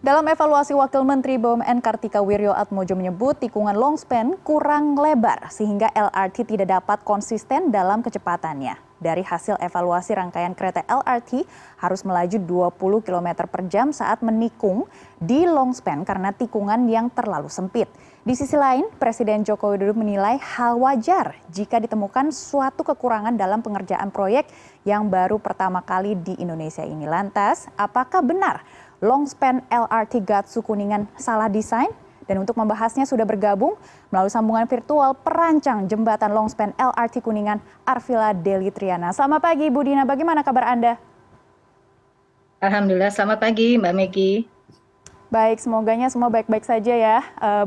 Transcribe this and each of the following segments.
Dalam evaluasi Wakil Menteri BUMN Kartika Wirjoatmojo menyebut tikungan longspan kurang lebar sehingga LRT tidak dapat konsisten dalam kecepatannya. Dari hasil evaluasi rangkaian kereta LRT harus melaju 20 km per jam saat menikung di longspan karena tikungan yang terlalu sempit. Di sisi lain, Presiden Joko Widodo menilai hal wajar jika ditemukan suatu kekurangan dalam pengerjaan proyek yang baru pertama kali di Indonesia ini. Lantas, apakah benar longspan LRT Gatsu Kuningan salah desain? Dan untuk membahasnya sudah bergabung melalui sambungan virtual perancang jembatan longspan LRT Kuningan, Arvila Deli Triana. Selamat pagi Bu Dina, bagaimana kabar Anda? Alhamdulillah, selamat pagi Mbak Megi. Baik, semoganya semua baik-baik saja ya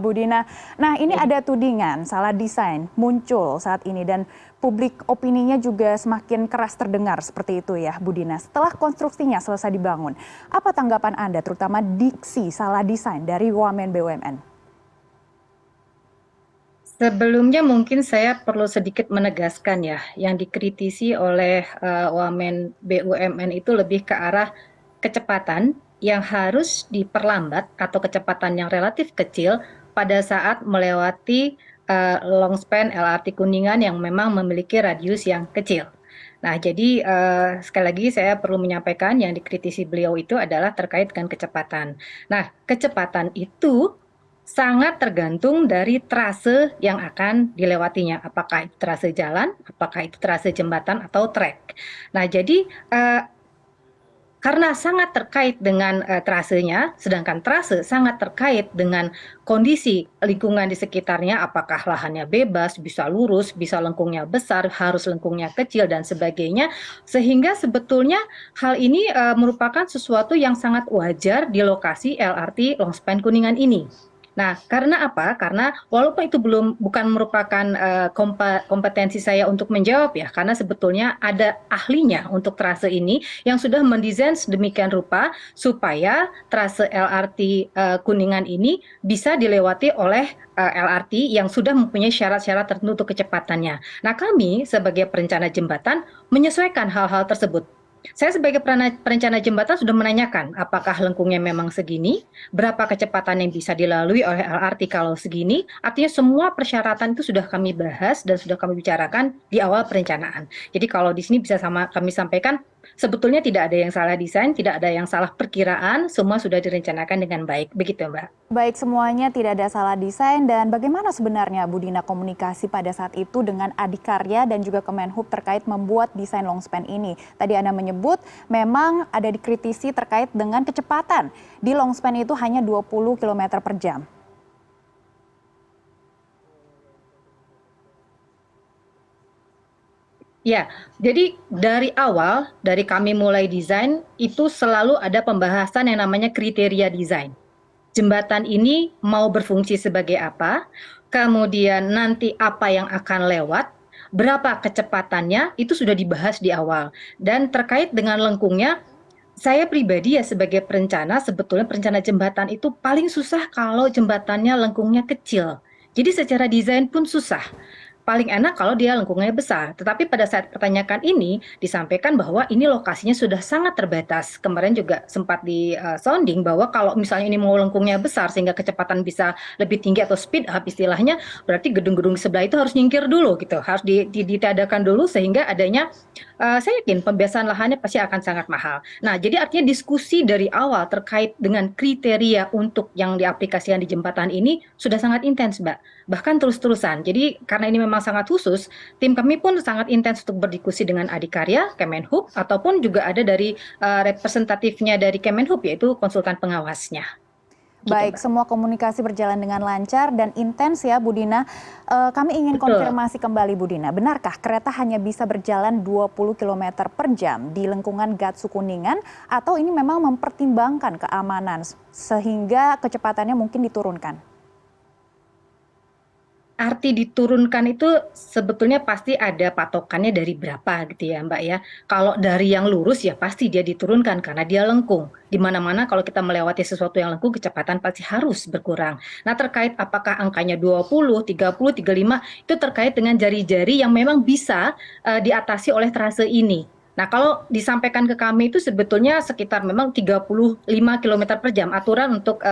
Bu Dina. Nah, ini ada tudingan salah desain muncul saat ini dan publik opininya juga semakin keras terdengar seperti itu ya Bu Dina. Setelah konstruksinya selesai dibangun, apa tanggapan Anda terutama diksi salah desain dari Wamen BUMN? Sebelumnya mungkin saya perlu sedikit menegaskan ya, yang dikritisi oleh Wamen BUMN itu lebih ke arah kecepatan yang harus diperlambat atau kecepatan yang relatif kecil pada saat melewati longspan LRT Kuningan yang memang memiliki radius yang kecil. Nah, jadi sekali lagi saya perlu menyampaikan yang dikritisi beliau itu adalah terkait dengan kecepatan. Nah, kecepatan itu sangat tergantung dari trase yang akan dilewatinya. Apakah itu trase jalan, apakah itu trase jembatan atau trek. Nah, jadi karena sangat terkait dengan trasenya, sedangkan trase sangat terkait dengan kondisi lingkungan di sekitarnya, apakah lahannya bebas, bisa lurus, bisa lengkungnya besar, harus lengkungnya kecil, dan sebagainya. Sehingga sebetulnya hal ini merupakan sesuatu yang sangat wajar di lokasi LRT Longspan Kuningan ini. Nah, karena apa? Karena walaupun itu bukan merupakan kompetensi saya untuk menjawab ya, karena sebetulnya ada ahlinya untuk trase ini yang sudah mendesain sedemikian rupa supaya trase LRT Kuningan ini bisa dilewati oleh LRT yang sudah mempunyai syarat-syarat tertentu untuk kecepatannya. Nah, kami sebagai perencana jembatan menyesuaikan hal-hal tersebut. Saya sebagai perencana jembatan sudah menanyakan apakah lengkungnya memang segini, berapa kecepatan yang bisa dilalui oleh LRT kalau segini. Artinya semua persyaratan itu sudah kami bahas dan sudah kami bicarakan di awal perencanaan. Jadi kalau di sini bisa kami sampaikan, sebetulnya tidak ada yang salah desain, tidak ada yang salah perkiraan, semua sudah direncanakan dengan baik. Begitu Mbak. Baik, semuanya tidak ada salah desain dan bagaimana sebenarnya Bu Dina komunikasi pada saat itu dengan Adikarya dan juga Kemenhub terkait membuat desain longspan ini. Tadi Anda menyebut memang ada dikritisi terkait dengan kecepatan. Di longspan itu hanya 20 km per jam. Ya, jadi dari awal, dari kami mulai desain, itu selalu ada pembahasan yang namanya kriteria desain. Jembatan ini mau berfungsi sebagai apa, kemudian nanti apa yang akan lewat, berapa kecepatannya, itu sudah dibahas di awal. Dan terkait dengan lengkungnya, saya pribadi ya sebagai perencana, sebetulnya perencana jembatan itu paling susah kalau jembatannya lengkungnya kecil. Jadi secara desain pun susah. Paling enak kalau dia lengkungnya besar. Tetapi pada saat pertanyaan ini disampaikan bahwa ini lokasinya sudah sangat terbatas. Kemarin juga sempat di sounding bahwa kalau misalnya ini mau lengkungnya besar sehingga kecepatan bisa lebih tinggi atau speed up istilahnya, berarti gedung-gedung di sebelah itu harus nyingkir dulu gitu. Harus ditiadakan dulu sehingga adanya saya yakin pembebasan lahannya pasti akan sangat mahal. Nah, jadi artinya diskusi dari awal terkait dengan kriteria untuk yang diaplikasikan di jembatan ini sudah sangat intens, Mbak. Bahkan terus-terusan. Jadi karena ini memang sangat khusus, tim kami pun sangat intens untuk berdiskusi dengan Adikarya, Kemenhub, ataupun juga ada dari representatifnya dari Kemenhub, yaitu konsultan pengawasnya. Gitu, Baik, Mbak. semua komunikasi berjalan dengan lancar dan intens ya Bu Dina. Kami ingin Betul. konfirmasi kembali Bu Dina, benarkah kereta hanya bisa berjalan 20 km per jam di lengkungan Gatsu Kuningan atau ini memang mempertimbangkan keamanan sehingga kecepatannya mungkin diturunkan? Arti diturunkan itu sebetulnya pasti ada patokannya dari berapa gitu ya Mbak ya. Kalau dari yang lurus ya pasti dia diturunkan karena dia lengkung. Di mana-mana kalau kita melewati sesuatu yang lengkung kecepatan pasti harus berkurang. Nah terkait apakah angkanya 20, 30, 35 itu terkait dengan jari-jari yang memang bisa diatasi oleh trase ini. Nah, kalau disampaikan ke kami itu sebetulnya sekitar memang 35 kilometer per jam aturan untuk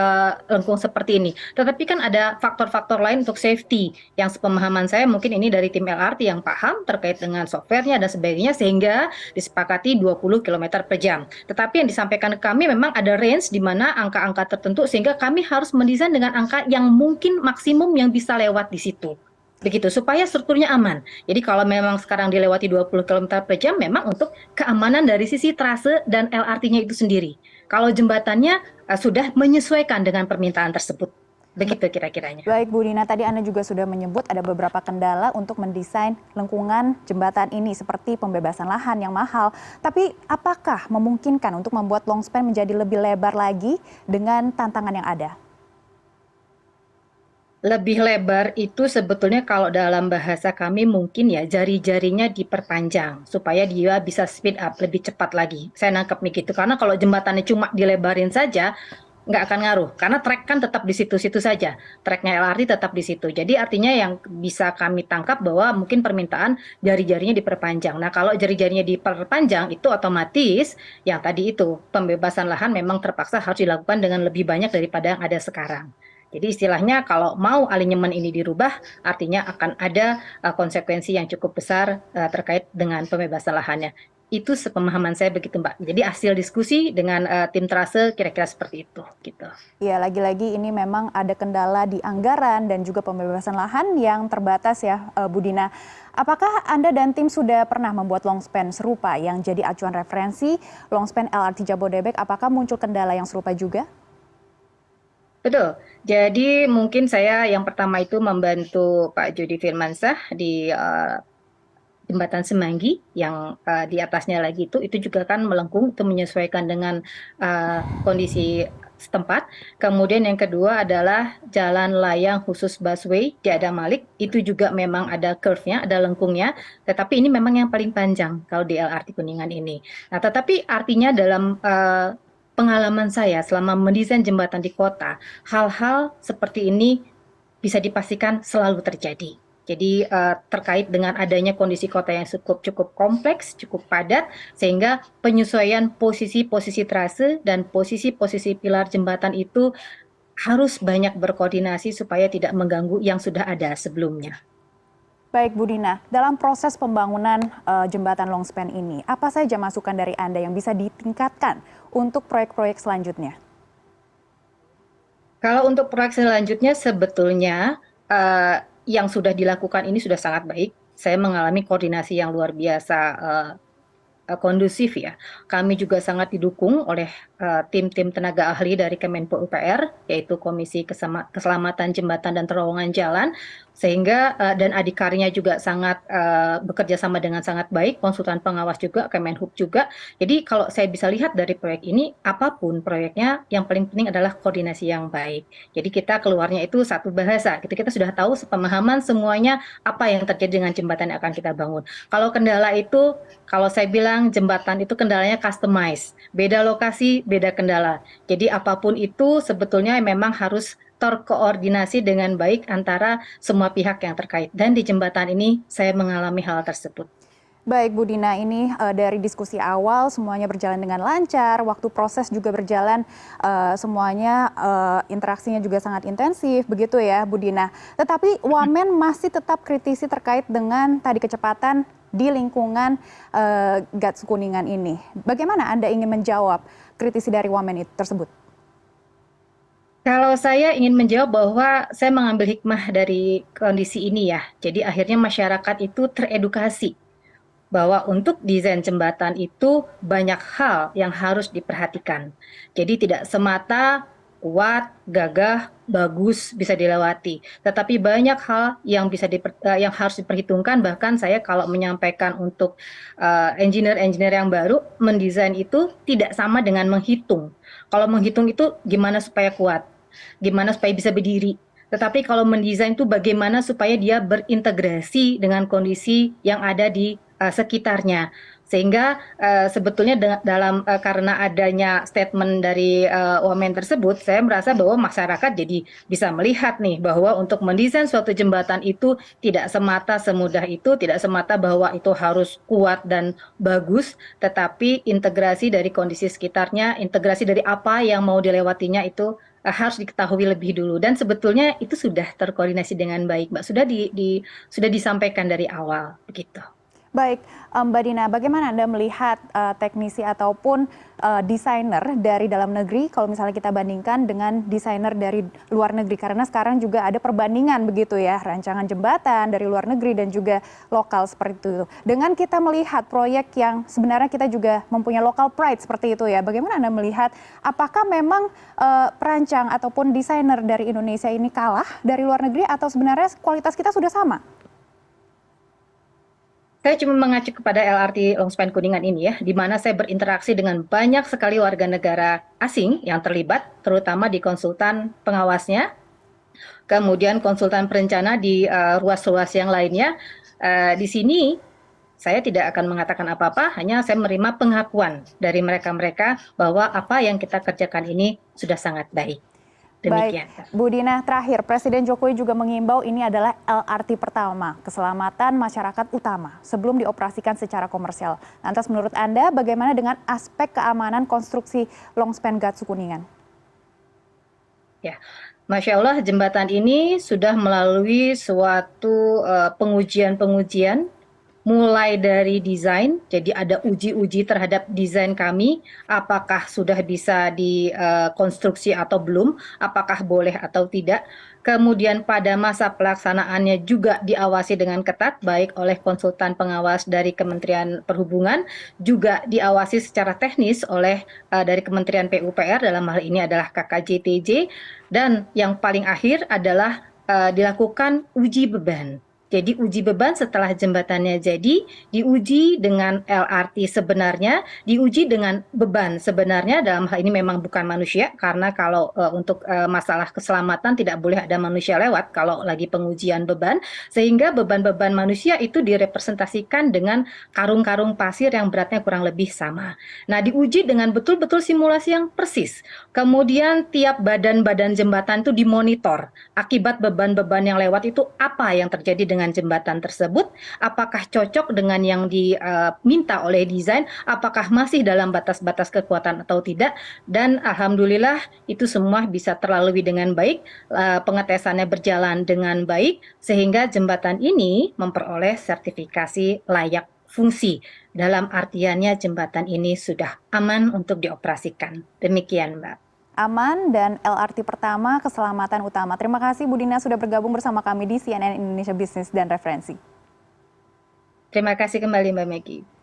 lengkung seperti ini. Tetapi kan ada faktor-faktor lain untuk safety yang sepemahaman saya mungkin ini dari tim LRT yang paham terkait dengan softwarenya dan sebagainya sehingga disepakati 20 kilometer per jam. Tetapi yang disampaikan ke kami memang ada range di mana angka-angka tertentu sehingga kami harus mendesain dengan angka yang mungkin maksimum yang bisa lewat di situ. Begitu, supaya strukturnya aman. Jadi kalau memang sekarang dilewati 20 kilometer per jam, memang untuk keamanan dari sisi trase dan LRT-nya itu sendiri. Kalau jembatannya sudah menyesuaikan dengan permintaan tersebut. Begitu kira-kiranya. Baik Bu Dina, tadi Anda juga sudah menyebut ada beberapa kendala untuk mendesain lengkungan jembatan ini seperti pembebasan lahan yang mahal. Tapi apakah memungkinkan untuk membuat longspan menjadi lebih lebar lagi dengan tantangan yang ada? Lebih lebar itu sebetulnya kalau dalam bahasa kami mungkin ya jari-jarinya diperpanjang supaya dia bisa speed up lebih cepat lagi. Saya nangkep nih gitu karena kalau jembatannya cuma dilebarin saja nggak akan ngaruh karena trek kan tetap di situ-situ saja. Treknya LRT tetap di situ. Jadi artinya yang bisa kami tangkap bahwa mungkin permintaan jari-jarinya diperpanjang. Nah, kalau jari-jarinya diperpanjang itu otomatis yang tadi itu pembebasan lahan memang terpaksa harus dilakukan dengan lebih banyak daripada yang ada sekarang. Jadi istilahnya kalau mau alinyemen ini dirubah, artinya akan ada konsekuensi yang cukup besar terkait dengan pembebasan lahannya. Itu sepemahaman saya begitu Mbak. Jadi hasil diskusi dengan tim trase kira-kira seperti itu. Gitu. Ya, lagi-lagi ini memang ada kendala di anggaran dan juga pembebasan lahan yang terbatas ya Bu Dina. Apakah Anda dan tim sudah pernah membuat longspan serupa yang jadi acuan referensi longspan LRT Jabodebek? Apakah muncul kendala yang serupa juga? Betul. Jadi mungkin saya yang pertama itu membantu Pak Jody Firmansyah di jembatan Semanggi yang di atasnya lagi itu juga kan melengkung itu menyesuaikan dengan kondisi setempat. Kemudian yang kedua adalah jalan layang khusus busway di Adam Malik itu juga memang ada curve-nya, ada lengkungnya. Tetapi ini memang yang paling panjang kalau di LRT Kuningan ini. Nah, tetapi artinya dalam pengalaman saya selama mendesain jembatan di kota, hal-hal seperti ini bisa dipastikan selalu terjadi. Jadi terkait dengan adanya kondisi kota yang cukup kompleks, cukup padat, sehingga penyesuaian posisi-posisi trase dan posisi-posisi pilar jembatan itu harus banyak berkoordinasi supaya tidak mengganggu yang sudah ada sebelumnya. Baik Bu Dina, dalam proses pembangunan jembatan longspan ini, apa saja masukan dari Anda yang bisa ditingkatkan untuk proyek-proyek selanjutnya? Kalau untuk proyek selanjutnya sebetulnya yang sudah dilakukan ini sudah sangat baik. Saya mengalami koordinasi yang luar biasa kondusif ya. Kami juga sangat didukung oleh tim-tim tenaga ahli dari Kemenpo UPR, yaitu Komisi Keselamatan Jembatan dan Terowongan Jalan, sehingga dan adhikarya juga sangat bekerja sama dengan sangat baik, konsultan pengawas juga, Kemenhub juga. Jadi kalau saya bisa lihat dari proyek ini, apapun proyeknya, yang paling penting adalah koordinasi yang baik. Jadi kita keluarnya itu satu bahasa, kita sudah tahu sepemahaman semuanya apa yang terjadi dengan jembatan yang akan kita bangun. Kalau kendala itu, kalau saya bilang jembatan itu kendalanya customize, beda lokasi, beda kendala. Jadi apapun itu sebetulnya memang harus terkoordinasi dengan baik antara semua pihak yang terkait. Dan di jembatan ini saya mengalami hal tersebut. Baik Bu Dina, ini dari diskusi awal semuanya berjalan dengan lancar, waktu proses juga berjalan semuanya interaksinya juga sangat intensif, begitu ya Bu Dina. Tetapi Wamen masih tetap kritisi terkait dengan tadi kecepatan di lingkungan Gats Kuningan ini. Bagaimana Anda ingin menjawab kritisi dari Wamen itu tersebut? Kalau saya ingin menjawab bahwa saya mengambil hikmah dari kondisi ini ya. Jadi akhirnya masyarakat itu teredukasi bahwa untuk desain jembatan itu banyak hal yang harus diperhatikan. Jadi tidak semata kuat, gagah, bagus bisa dilewati. Tetapi banyak hal yang yang harus diperhitungkan. Bahkan saya kalau menyampaikan untuk engineer-engineer yang baru mendesain itu tidak sama dengan menghitung. Kalau menghitung itu gimana supaya kuat, gimana supaya bisa berdiri. Tetapi kalau mendesain itu bagaimana supaya dia berintegrasi dengan kondisi yang ada di sekitarnya. Sehingga sebetulnya karena adanya statement dari Wamen tersebut, saya merasa bahwa masyarakat jadi bisa melihat nih bahwa untuk mendesain suatu jembatan itu tidak semata semudah itu, tidak semata bahwa itu harus kuat dan bagus, tetapi integrasi dari kondisi sekitarnya, integrasi dari apa yang mau dilewatinya itu harus diketahui lebih dulu. Dan sebetulnya itu sudah terkoordinasi dengan baik, Mbak. Sudah disampaikan dari awal, begitu. Baik, Mbak Dina, bagaimana Anda melihat teknisi ataupun desainer dari dalam negeri kalau misalnya kita bandingkan dengan desainer dari luar negeri? Karena sekarang juga ada perbandingan begitu ya, rancangan jembatan dari luar negeri dan juga lokal seperti itu. Dengan kita melihat proyek yang sebenarnya kita juga mempunyai local pride seperti itu ya, bagaimana Anda melihat apakah memang perancang ataupun desainer dari Indonesia ini kalah dari luar negeri atau sebenarnya kualitas kita sudah sama? Saya cuma mengacu kepada LRT Longspan Kuningan ini ya, di mana saya berinteraksi dengan banyak sekali warga negara asing yang terlibat, terutama di konsultan pengawasnya, kemudian konsultan perencana di ruas-ruas yang lainnya. Di sini saya tidak akan mengatakan apa-apa, hanya saya menerima pengakuan dari mereka-mereka bahwa apa yang kita kerjakan ini sudah sangat baik. Demikian. Baik, Bu Dina, terakhir Presiden Jokowi juga mengimbau ini adalah LRT pertama, keselamatan masyarakat utama sebelum dioperasikan secara komersial. Lantas menurut Anda bagaimana dengan aspek keamanan konstruksi Longspan Gatsu Kuningan? Ya, Masya Allah jembatan ini sudah melalui suatu pengujian-pengujian mulai dari desain, jadi ada uji-uji terhadap desain kami, apakah sudah bisa dikonstruksi atau belum, apakah boleh atau tidak. Kemudian pada masa pelaksanaannya juga diawasi dengan ketat, baik oleh konsultan pengawas dari Kementerian Perhubungan, juga diawasi secara teknis oleh dari Kementerian PUPR, dalam hal ini adalah KKJTJ, dan yang paling akhir adalah dilakukan uji beban. Jadi uji beban setelah jembatannya jadi, diuji dengan LRT sebenarnya, diuji dengan beban sebenarnya, dalam hal ini memang bukan manusia, karena kalau untuk masalah keselamatan tidak boleh ada manusia lewat kalau lagi pengujian beban, sehingga beban-beban manusia itu direpresentasikan dengan karung-karung pasir yang beratnya kurang lebih sama. Nah, diuji dengan betul-betul simulasi yang persis. Kemudian tiap badan-badan jembatan itu dimonitor, akibat beban-beban yang lewat itu apa yang terjadi dengan jembatan tersebut, apakah cocok dengan yang diminta oleh desain, apakah masih dalam batas-batas kekuatan atau tidak, dan alhamdulillah itu semua bisa terlalui dengan baik, pengetesannya berjalan dengan baik, sehingga jembatan ini memperoleh sertifikasi layak fungsi. Dalam artiannya jembatan ini sudah aman untuk dioperasikan. Demikian, Mbak. Aman dan LRT pertama keselamatan utama. Terima kasih Bu Dina sudah bergabung bersama kami di CNN Indonesia Business dan Referensi. Terima kasih kembali Mbak Meggy.